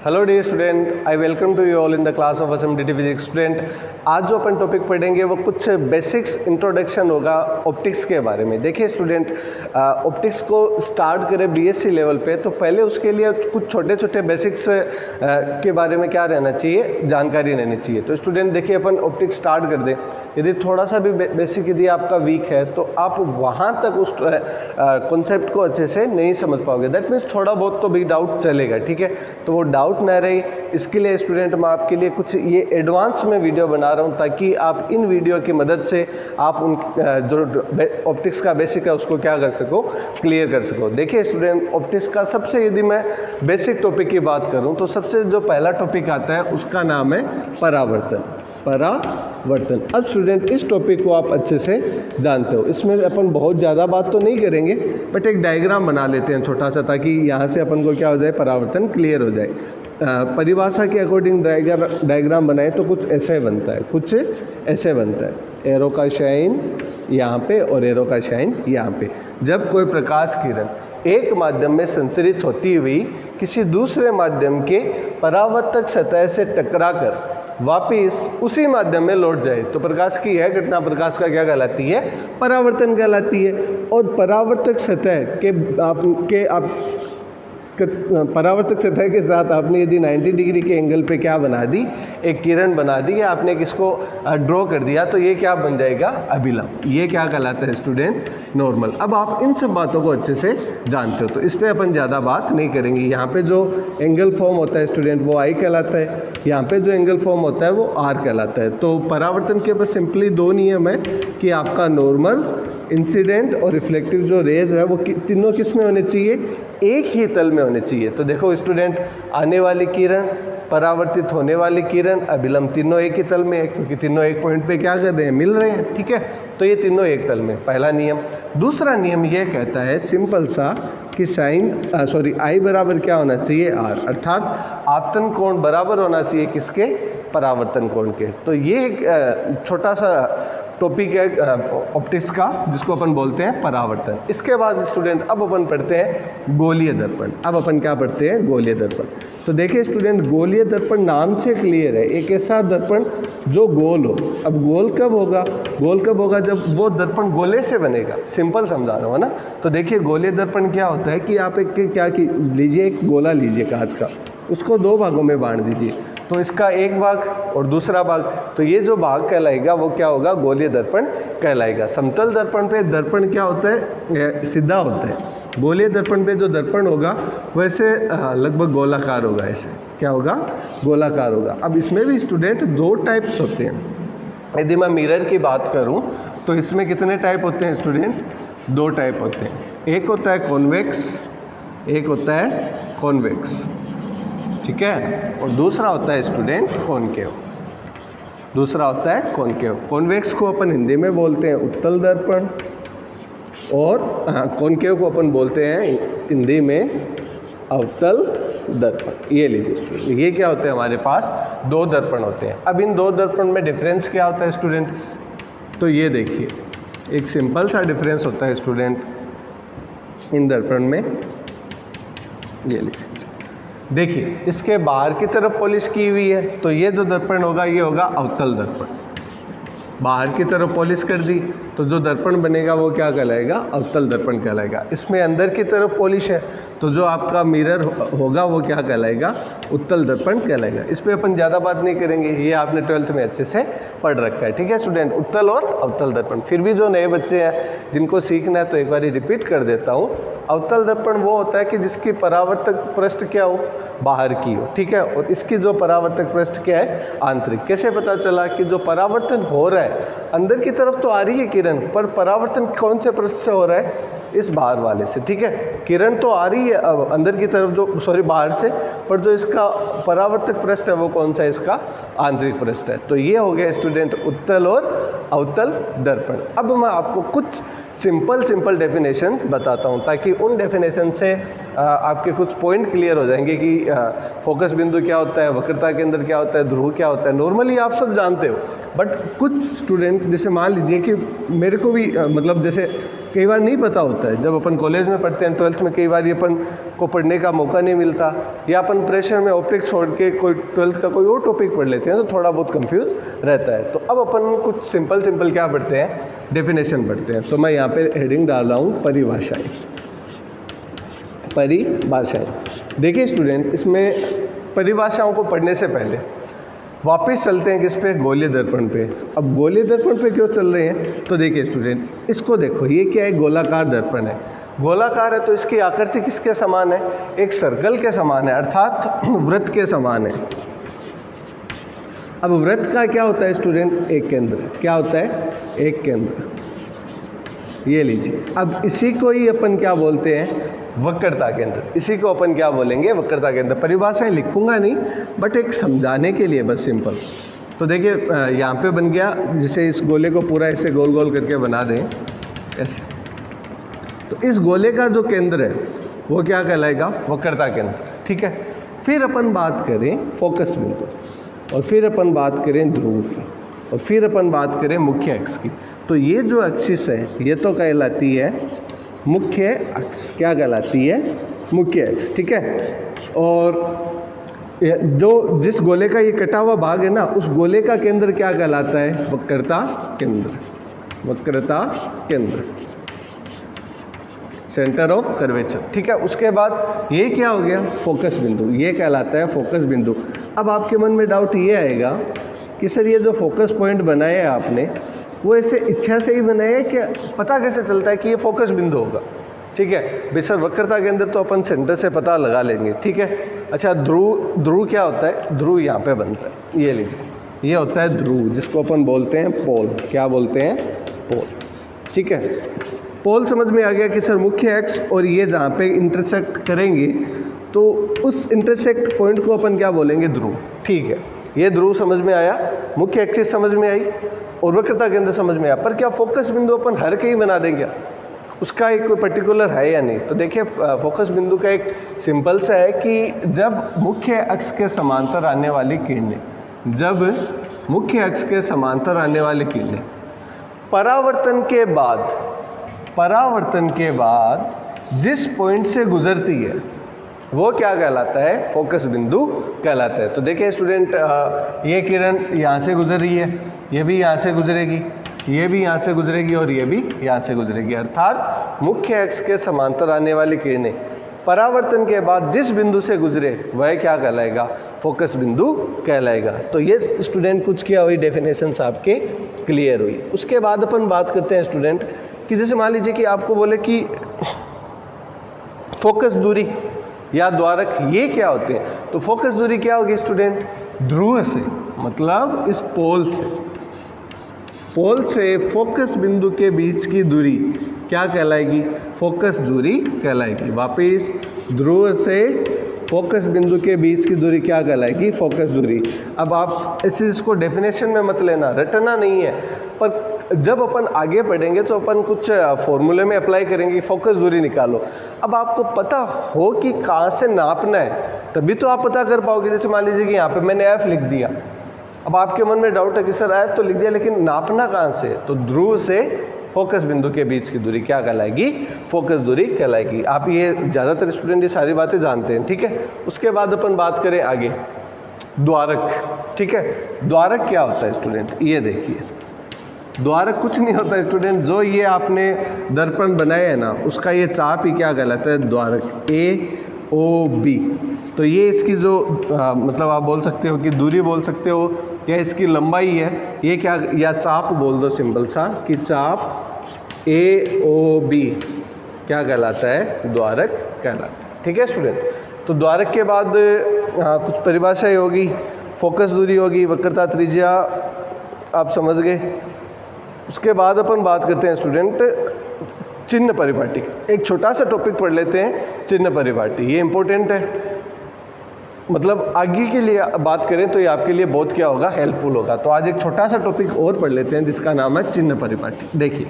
Hello dear student, I welcome to you all in the class of Assam physics. Student, आज जो अपन topic पढ़ेंगे वो कुछ बेसिक्स इंट्रोडक्शन होगा ऑप्टिक्स के बारे में। देखिए स्टूडेंट, ऑप्टिक्स को स्टार्ट करें बीएससी लेवल पे तो पहले उसके लिए कुछ छोटे छोटे बेसिक्स के बारे में क्या रहना चाहिए, जानकारी रहनी चाहिए। तो स्टूडेंट देखिए, अपन ऑप्टिक्स स्टार्ट कर दें। यदि थोड़ा सा भी बेसिक यदि आपका वीक है तो आप वहाँ तक उस कॉन्सेप्ट को अच्छे से नहीं समझ पाओगे। दैट मीन्स थोड़ा बहुत तो भी डाउट चलेगा, ठीक है। तो वो डाउट ना रहे, इसके लिए स्टूडेंट मैं आपके लिए कुछ ये एडवांस में वीडियो बना रहा हूँ ताकि आप इन वीडियो की मदद से आप उन जो ऑप्टिक्स का बेसिक है उसको क्या कर सको, क्लियर कर सको। देखिए स्टूडेंट, ऑप्टिक्स का सबसे यदि मैं बेसिक टॉपिक की बात करूँ तो सबसे जो पहला टॉपिक आता है उसका नाम है परावर्तन। परावर्तन। अब स्टूडेंट इस टॉपिक को आप अच्छे से जानते हो, इसमें अपन बहुत ज़्यादा बात तो नहीं करेंगे बट एक डायग्राम बना लेते हैं छोटा सा, ताकि यहाँ से अपन को क्या हो जाए, परावर्तन क्लियर हो जाए। परिभाषा के अकॉर्डिंग डायग्राम बनाए तो कुछ ऐसे बनता है, कुछ ऐसे बनता है। एरो का शाइन यहाँ पे और एरो का शाइन यहाँ पे। जब कोई प्रकाश किरण एक माध्यम में संचरित होती हुई किसी दूसरे माध्यम के परावर्तक सतह से टकराकर वापिस उसी माध्यम में लौट जाए तो प्रकाश की यह घटना प्रकाश का क्या कहलाती है, परावर्तन कहलाती है। और परावर्तक सतह के परावर्तक सतह के साथ आपने यदि 90 डिग्री के एंगल पे क्या बना दी, एक किरण बना दी, या आपने किसको ड्रॉ कर दिया तो ये क्या बन जाएगा, अभिलंब। ये क्या कहलाता है स्टूडेंट, नॉर्मल। अब आप इन सब बातों को अच्छे से जानते हो तो इस पर अपन ज़्यादा बात नहीं करेंगे। यहाँ पे जो एंगल फॉर्म होता है स्टूडेंट वो आई कहलाता है, यहाँ पे जो एंगल फॉर्म होता है वो आर कहलाता है। तो परावर्तन के बस सिंपली दो नियम है कि आपका नॉर्मल, इंसिडेंट और रिफ्लेक्टिव जो रेज है वो तीनों किस में होने चाहिए, एक ही तल में होने चाहिए। तो देखो स्टूडेंट, आने वाली किरण, परावर्तित होने वाली किरण, अभिलंब, तीनों एक ही तल में है क्योंकि तीनों एक पॉइंट पे क्या कर रहे हैं, मिल रहे हैं, ठीक है। तो ये तीनों एक तल में, पहला नियम। दूसरा नियम ये कहता है सिंपल सा कि आई बराबर क्या होना चाहिए, आर, अर्थात आपतन कोण बराबर होना चाहिए किसके, परावर्तन कोण के। तो ये एक छोटा सा टॉपिक है ऑप्टिक्स का जिसको अपन बोलते हैं परावर्तन। इसके बाद स्टूडेंट अब अपन पढ़ते हैं गोलीय दर्पण। अब अपन क्या पढ़ते हैं, गोलीय दर्पण। तो देखिए स्टूडेंट, गोलीय दर्पण नाम से क्लियर है, एक ऐसा दर्पण जो गोल हो। अब गोल कब होगा, गोल कब होगा, जब वो दर्पण गोले से बनेगा। सिंपल समझा रहा हूँ ना। तो देखिए गोलीय दर्पण क्या होता है कि आप लीजिए, एक गोला लीजिए कांच का, उसको दो भागों में बांट दीजिए। तो इसका एक भाग और दूसरा भाग, तो ये जो भाग कहलाएगा वो क्या होगा, गोलीय दर्पण कहलाएगा। समतल दर्पण पे दर्पण क्या होता है, सीधा होता है। गोलीय दर्पण पे जो दर्पण होगा वैसे लगभग गोलाकार होगा, ऐसे क्या होगा, गोलाकार होगा। अब इसमें भी स्टूडेंट दो टाइप्स होते हैं। यदि मैं मिरर की बात करूं तो इसमें कितने टाइप होते हैं स्टूडेंट, दो टाइप होते हैं। एक होता है कॉन्वेक्स, एक होता है कॉन्वेक्स, ठीक है। और दूसरा होता है स्टूडेंट कॉनकेव, दूसरा होता है कॉनकेव। कॉन्वेक्स को अपन हिंदी में बोलते हैं उत्तल दर्पण और कॉनकेव को अपन बोलते हैं हिंदी में अवतल दर्पण। ये लीजिए स्टूडेंट, ये क्या होते हैं, हमारे पास दो दर्पण होते हैं। अब इन दो दर्पण में डिफरेंस क्या होता है स्टूडेंट, तो ये देखिए एक सिंपल सा डिफरेंस होता है स्टूडेंट इन दर्पण में। ये लीजिए, देखिए इसके बाहर की तरफ पॉलिश की हुई है तो ये जो दर्पण होगा ये होगा अवतल दर्पण। बाहर की तरफ पॉलिश कर दी तो जो दर्पण बनेगा वो क्या कहलाएगा, अवतल दर्पण कहलाएगा। इसमें अंदर की तरफ पॉलिश है तो जो आपका मिरर होगा वो क्या कहलाएगा, उत्तल दर्पण कहलाएगा। इस पर अपन ज़्यादा बात नहीं करेंगे, ये आपने 12th में अच्छे से पढ़ रखा है, ठीक है स्टूडेंट, उत्तल और अवतल दर्पण। फिर भी जो नए बच्चे हैं जिनको सीखना है तो एक बार रिपीट कर देता हूँ। अवतल दर्पण वो होता है कि जिसकी परावर्तक पृष्ठ क्या हो, बाहर की हो, ठीक है। और इसकी जो परावर्तक पृष्ठ क्या है, आंतरिक। कैसे पता चला कि जो परावर्तन हो रहा है अंदर की तरफ तो आ रही है किरण, पर परावर्तन कौन से पृष्ठ से हो रहा है, इस बाहर वाले से, ठीक है। किरण तो आ रही है अब अंदर की तरफ, जो बाहर से, पर जो इसका परावर्तक पृष्ठ है वो कौन सा है, इसका आंतरिक पृष्ठ है। तो ये हो गया स्टूडेंट उत्तल और अवतल दर्पण। अब मैं आपको कुछ सिंपल डेफिनेशन बताता हूँ ताकि उन डेफिनेशन से आपके कुछ पॉइंट क्लियर हो जाएंगे कि फोकस बिंदु क्या होता है, वक्रता केंद्र क्या होता है, ध्रुव क्या होता है। नॉर्मली आप सब जानते हो, बट कुछ स्टूडेंट जैसे मान लीजिए कि मेरे को भी मतलब जैसे कई बार नहीं पता होता है, जब अपन कॉलेज में पढ़ते हैं 12th में कई बार ये अपन को पढ़ने का मौका नहीं मिलता, या अपन प्रेशर में ऑप्टिक्स छोड़ के कोई 12th का कोई और टॉपिक पढ़ लेते हैं तो थोड़ा बहुत कंफ्यूज रहता है। तो अब अपन कुछ सिंपल क्या पढ़ते हैं, डेफिनेशन पढ़ते हैं। तो मैं यहाँ पे हेडिंग डाल रहा हूँ परिभाषाएं। देखिए स्टूडेंट, इसमें परिभाषाओं को पढ़ने से पहले वापस चलते हैं किस पे, गोलीय दर्पण पे। अब गोलीय दर्पण पे क्यों चल रहे हैं, तो देखिए स्टूडेंट, इसको देखो, ये क्या है, गोलाकार दर्पण है। गोलाकार है तो इसकी आकृति किसके समान है, एक सर्कल के समान है, अर्थात वृत्त के समान है। अब वृत्त का क्या होता है स्टूडेंट, एक केंद्र। क्या होता है, एक केंद्र। ये लीजिए, अब इसी को ही अपन क्या बोलते हैं, वक्रता केंद्र। इसी को अपन क्या बोलेंगे, वक्रता केंद्र। परिभाषाएं लिखूंगा नहीं, बट एक समझाने के लिए बस सिंपल। तो देखिए यहाँ पे बन गया, जैसे इस गोले को पूरा ऐसे गोल गोल करके बना दें ऐसे, तो इस गोले का जो केंद्र है वो क्या कहलाएगा, वक्रता केंद्र। ठीक है, फिर अपन बात करें फोकस बिंदु, और फिर अपन बात करें ध्रुव की, और फिर अपन बात करें मुख्य अक्ष की। तो ये जो एक्सिस है ये तो कहलाती है मुख्य अक्ष। क्या कहलाती है, मुख्य अक्ष। ठीक है, और जो जिस गोले का ये कटा हुआ भाग है ना, उस गोले का केंद्र क्या कहलाता है, वक्रता केंद्र। वक्रता केंद्र, सेंटर ऑफ कर्वेचर। ठीक है, उसके बाद ये क्या हो गया, फोकस बिंदु। ये कहलाता है फोकस बिंदु। अब आपके मन में डाउट ये आएगा कि सर ये जो फोकस पॉइंट बनाया है आपने, वो ऐसे इच्छा से ही बनाया है, क्या पता कैसे चलता है कि ये फोकस बिंदु होगा। ठीक है, बेशक वक्रता के अंदर तो अपन सेंटर से पता लगा लेंगे। ठीक है, अच्छा ध्रुव क्या होता है, ध्रुव यहाँ पे बनता है। ये लीजिए, ये होता है ध्रुव, जिसको अपन बोलते हैं पोल। क्या बोलते हैं, पोल। ठीक है, पोल समझ में आ गया कि सर मुख्य अक्ष और ये जहाँ पे इंटरसेक्ट करेंगे तो उस इंटरसेक्ट पॉइंट को अपन क्या बोलेंगे, ध्रुव। ठीक है, ये ध्रुव समझ में आया, मुख्य एक्सिस समझ में आई, और वक्रता केंद्र समझ में आया। पर क्या फोकस बिंदु अपन हर कहीं बना देंगे, उसका एक कोई पर्टिकुलर है या नहीं। तो देखिए फोकस बिंदु का एक सिंपल सा है कि जब मुख्य अक्ष के समांतर आने वाली किरणें, जब मुख्य अक्ष के समांतर आने वाली किरणें परावर्तन के बाद जिस पॉइंट से गुजरती है वो क्या कहलाता है, फोकस बिंदु कहलाता है। तो देखिए स्टूडेंट, ये किरण यहाँ से गुजर रही है, ये भी यहाँ से गुजरेगी, ये भी यहाँ से गुजरेगी, और ये भी यहाँ से गुजरेगी। अर्थात मुख्य अक्ष के समांतर आने वाली किरणें परावर्तन के बाद जिस बिंदु से गुजरे वह क्या कहलाएगा, फोकस बिंदु कहलाएगा। तो ये स्टूडेंट कुछ क्या हुई, डेफिनेशंस आपके क्लियर हुई। उसके बाद अपन बात करते हैं स्टूडेंट कि जैसे मान लीजिए कि आपको बोले कि फोकस दूरी या द्वारक ये क्या होते हैं। तो फोकस दूरी क्या होगी स्टूडेंट, ध्रुव से, मतलब इस पोल से फोकस बिंदु के बीच की दूरी क्या कहलाएगी, फोकस दूरी कहलाएगी। वापिस, ध्रुव से फोकस बिंदु के बीच की दूरी क्या कहलाएगी, फोकस दूरी। अब आप इसको डेफिनेशन में मत लेना, रटना नहीं है, पर जब अपन आगे पढ़ेंगे तो अपन कुछ फॉर्मूले में अप्लाई करेंगे, फोकस दूरी निकालो। अब आपको पता हो कि कहाँ से नापना है, तभी तो आप पता कर पाओगे। जैसे मान लीजिए कि यहाँ पे मैंने एफ लिख दिया, अब आपके मन में डाउट है कि सर एफ तो लिख दिया, लेकिन नापना कहाँ से, तो ध्रुव से फोकस बिंदु के बीच की दूरी क्या कहलाएगी, फोकस दूरी कहलाएगी। आप ये ज़्यादातर स्टूडेंट ये सारी बातें जानते हैं। ठीक है, उसके बाद अपन बात करें आगे, द्वारक। ठीक है, द्वारक क्या होता है स्टूडेंट, ये देखिए, द्वारक कुछ नहीं होता स्टूडेंट, जो ये आपने दर्पण बनाया है ना, उसका ये चाप ही क्या कहलाता है, द्वारक, AOB। तो ये इसकी जो मतलब आप बोल सकते हो कि दूरी बोल सकते हो, या इसकी लंबाई है, ये क्या, या चाप बोल दो सिंपल सा कि चाप AOB क्या कहलाता है, द्वारक कहलाता है। ठीक है स्टूडेंट, तो द्वारक के बाद कुछ परिभाषाएं होगी, फोकस दूरी होगी, वक्रता त्रिज्या आप समझ गए। उसके बाद अपन बात करते हैं स्टूडेंट चिन्ह परिपाटी। एक छोटा सा टॉपिक पढ़ लेते हैं, चिन्ह परिपाटी। ये इंपॉर्टेंट है, मतलब आगे के लिए बात करें तो ये आपके लिए बहुत क्या होगा, हेल्पफुल होगा। तो आज एक छोटा सा टॉपिक और पढ़ लेते हैं जिसका नाम है चिन्ह परिपाटी। देखिए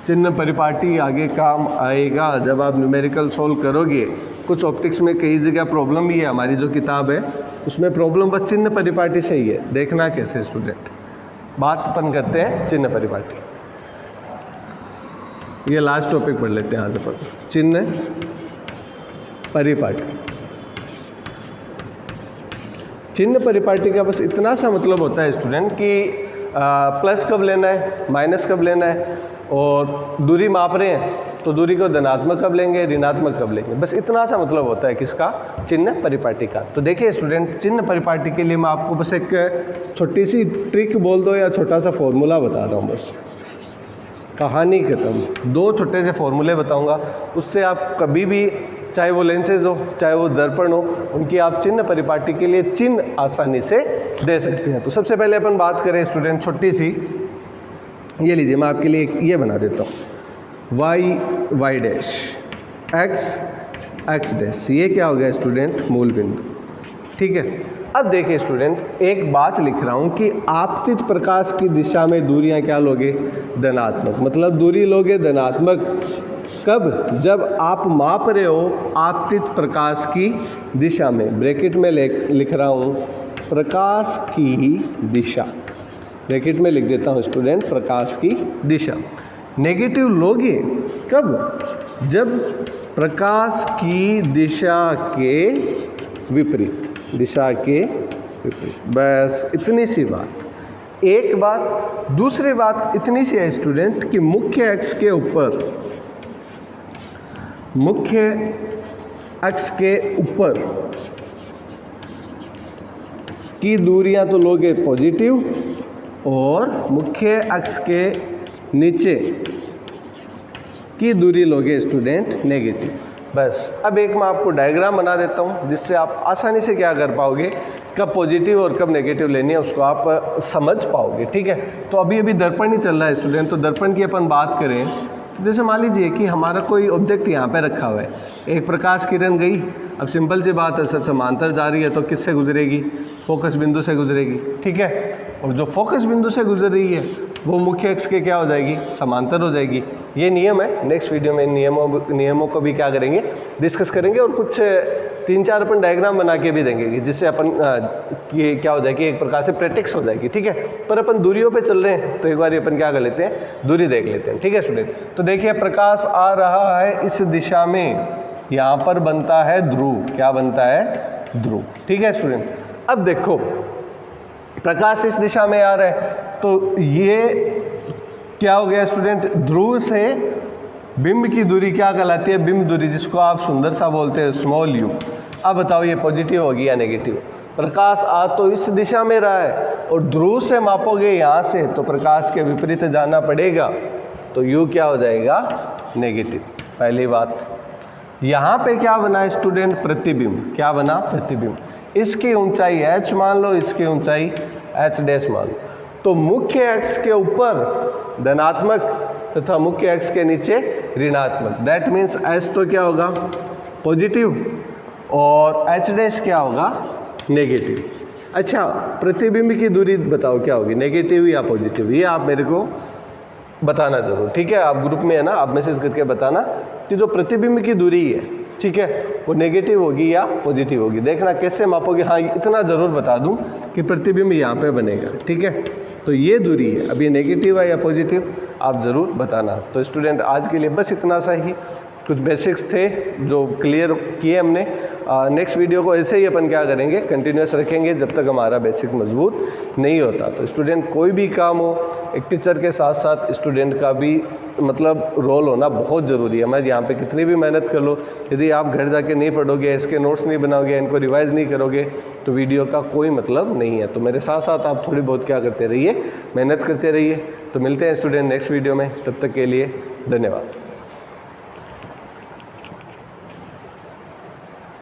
चिन्ह परिपाटी आगे काम आएगा जब आप न्यूमेरिकल सोल्व करोगे। कुछ ऑप्टिक्स में कई जगह प्रॉब्लम भी है, हमारी जो किताब है उसमें प्रॉब्लम बस चिन्ह परिपाटी से ही है। देखना कैसे स्टूडेंट, बात अपन करते हैं चिन्ह परिपाटी। ये लास्ट टॉपिक पढ़ लेते हैं आज अपन, चिन्ह परिपाटी। चिन्ह परिपाटी का बस इतना सा मतलब होता है स्टूडेंट कि प्लस कब लेना है, माइनस कब लेना है, और दूरी माप रहे हैं तो दूरी को धनात्मक कब लेंगे, ऋणात्मक कब लेंगे, बस इतना सा मतलब होता है किसका, चिन्ह परिपाटी का। तो देखिए स्टूडेंट, चिन्ह परिपाटी के लिए मैं आपको बस एक छोटी सी ट्रिक बोल दो या छोटा सा फॉर्मूला बता रहा हूँ, बस कहानी खत्म। दो छोटे से फॉर्मूले बताऊंगा, उससे आप कभी भी, चाहे वो लेंसेज हो चाहे वो दर्पण हो, उनकी आप चिन्ह परिपाटी के लिए चिन्ह आसानी से दे सकते हैं। तो सबसे पहले अपन बात करें स्टूडेंट छोटी सी, ये लीजिए मैं आपके लिए ये बना देता हूँ, y डैश, x डैश, ये क्या हो गया स्टूडेंट, मूल बिंदु। ठीक है, अब देखिए स्टूडेंट, एक बात लिख रहा हूँ कि आपतित प्रकाश की दिशा में दूरियां क्या लोगे, धनात्मक, मतलब दूरी लोगे धनात्मक कब, जब आप माप रहे हो आपतित प्रकाश की दिशा में। ब्रैकेट में लिख रहा हूँ प्रकाश की दिशा, ब्रैकेट में लिख देता हूँ स्टूडेंट प्रकाश की दिशा। नेगेटिव लोगे कब, जब प्रकाश की दिशा के विपरीत, दिशा के विपरीत। बस इतनी सी बात, एक बात। दूसरी बात इतनी सी है स्टूडेंट कि मुख्य अक्ष के ऊपर, मुख्य अक्ष के ऊपर की दूरियां तो लोगे पॉजिटिव, और मुख्य अक्ष के नीचे की दूरी लोगे स्टूडेंट नेगेटिव। बस अब एक मैं आपको डायग्राम बना देता हूँ जिससे आप आसानी से क्या कर पाओगे, कब पॉजिटिव और कब नेगेटिव लेनी है उसको आप समझ पाओगे। ठीक है, तो अभी दर्पण ही चल रहा है स्टूडेंट, तो दर्पण की अपन बात करें तो जैसे मान लीजिए कि हमारा कोई ऑब्जेक्ट यहाँ पे रखा हुआ है, एक प्रकाश किरण गई, अब सिंपल सी बात है सर, समांतर जा रही है तो किससे गुजरेगी, फोकस बिंदु से गुजरेगी। ठीक है, और जो फोकस बिंदु से गुजर रही है वो मुख्य अक्ष के क्या हो जाएगी, समांतर हो जाएगी। ये नियम है, नेक्स्ट वीडियो में नियमों को भी क्या करेंगे, डिस्कस करेंगे, और कुछ 3-4 अपन डायग्राम बना के भी देंगे जिससे अपन ये क्या हो जाएगी, एक प्रकार से प्रैक्टिस हो जाएगी। ठीक है, पर अपन दूरियों पे चल रहे हैं तो एक बार अपन क्या कर लेते हैं, दूरी देख लेते हैं। ठीक है स्टूडेंट, तो देखिए प्रकाश आ रहा है इस दिशा में, यहाँ पर बनता है ध्रुव, क्या बनता है, ध्रुव। ठीक है स्टूडेंट, अब देखो प्रकाश इस दिशा में आ रहा है तो ये क्या हो गया स्टूडेंट, ध्रुव से बिंब की दूरी क्या कहलाती है, बिंब दूरी, जिसको आप सुंदर सा बोलते हैं स्मॉल यू। अब बताओ ये पॉजिटिव होगी या नेगेटिव, प्रकाश आ तो इस दिशा में रहा है और ध्रुव से मापोगे यहाँ से तो प्रकाश के विपरीत जाना पड़ेगा, तो यू क्या हो जाएगा, नेगेटिव। पहली बात, यहाँ पे क्या बना है स्टूडेंट, प्रतिबिंब, क्या बना, प्रतिबिंब। इसकी ऊंचाई h मान लो, इसकी ऊंचाई h डैश मान लो, तो मुख्य अक्ष के ऊपर धनात्मक तथा मुख्य अक्ष के नीचे ऋणात्मक, दैट मीन्स h तो क्या होगा, पॉजिटिव, और h डैश क्या होगा, नेगेटिव। अच्छा, प्रतिबिंब की दूरी बताओ क्या होगी, नेगेटिव या पॉजिटिव, ये आप मेरे को बताना जरूर। ठीक है, आप ग्रुप में है ना, आप मैसेज करके बताना कि जो प्रतिबिंब की दूरी है, ठीक है, वो नेगेटिव होगी या पॉजिटिव होगी। देखना कैसे मापोगे, हाँ इतना ज़रूर बता दूं कि प्रतिबिंब यहाँ पे बनेगा। ठीक है, तो ये दूरी है, अब ये नेगेटिव है या पॉजिटिव, आप ज़रूर बताना। तो स्टूडेंट आज के लिए बस इतना सा ही, कुछ बेसिक्स थे जो क्लियर किए हमने। नेक्स्ट वीडियो को ऐसे ही अपन क्या करेंगे, कंटिन्यूस रखेंगे जब तक हमारा बेसिक मजबूत नहीं होता। तो स्टूडेंट कोई भी काम हो, एक टीचर के साथ साथ स्टूडेंट का भी मतलब रोल होना बहुत ज़रूरी है। मैं यहाँ पे कितनी भी मेहनत कर लो, यदि आप घर जाके नहीं पढ़ोगे, इसके नोट्स नहीं बनाओगे, इनको रिवाइज़ नहीं करोगे तो वीडियो का कोई मतलब नहीं है। तो मेरे साथ साथ आप थोड़ी बहुत क्या करते रहिए, मेहनत करते रहिए। तो मिलते हैं स्टूडेंट नेक्स्ट वीडियो में, तब तक के लिए धन्यवाद।